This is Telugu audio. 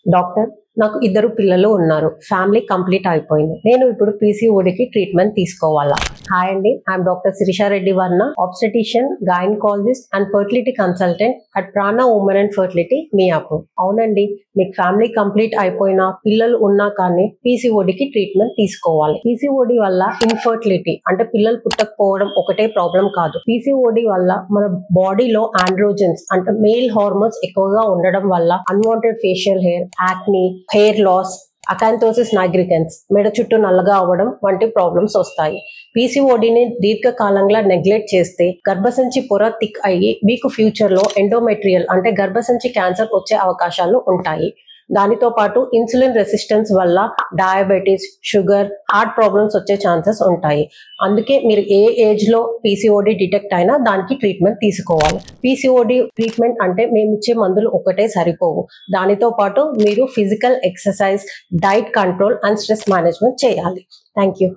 డాక్టర్, నాకు ఇద్దరు పిల్లలు ఉన్నారు. ఫ్యామిలీ కంప్లీట్ అయిపోయింది. నేను ఇప్పుడు పీసీఓడికి ట్రీట్మెంట్ తీసుకోవాలా? హాయ్ అండి, I'm doctor Sirisha Reddy Varna, obstetrician, gynaecologist and fertility consultant at Prana women and fertility Miyapur. అవునండి, మీకు ఫ్యామిలీ కంప్లీట్ అయిపోయినా పిల్లలు ఉన్నా కానీ పీసీఓడికి ట్రీట్మెంట్ తీసుకోవాలి. పీసీఓడి వల్ల ఇన్ఫర్టిలిటీ అంటే పిల్లలు పుట్టకపోవడం ఒకటే ప్రాబ్లం కాదు. పీసీఓడి వల్ల మన బాడీలో ఆండ్రోజన్స్ అంటే మేల్ హార్మోన్స్ ఎక్కువగా ఉండడం వల్ల unwanted facial hair, acne, hair loss, acanthosis nigricans, మెడ చుట్టూ నల్లగా అవ్వడం వంటి ప్రాబ్లమ్స్ వస్తాయి. పీసీఓడిని దీర్ఘకాలంగా నెగ్లెక్ట్ చేస్తే గర్భసంచి పొర థిక్ అయ్యి మీకు ఫ్యూచర్ లో ఎండోమెట్రియల్ అంటే గర్భసంచి క్యాన్సర్ వచ్చే అవకాశాలు ఉంటాయి. దానితో పాటు ఇన్సులిన్ రెసిస్టెన్స్ వల్ల డయాబెటీస్, షుగర్, హార్ట్ ప్రాబ్లమ్స్ వచ్చే ఛాన్సెస్ ఉంటాయి. అందుకే మీరు ఏ ఏజ్ లో పీసీఓడి డిటెక్ట్ అయినా దానికి ట్రీట్మెంట్ తీసుకోవాలి. పీసీఓడి ట్రీట్మెంట్ అంటే మేము ఇచ్చే మందులు ఒకటే సరిపోవు. దానితో పాటు మీరు physical exercise, diet control and stress management చేయాలి. Thank you.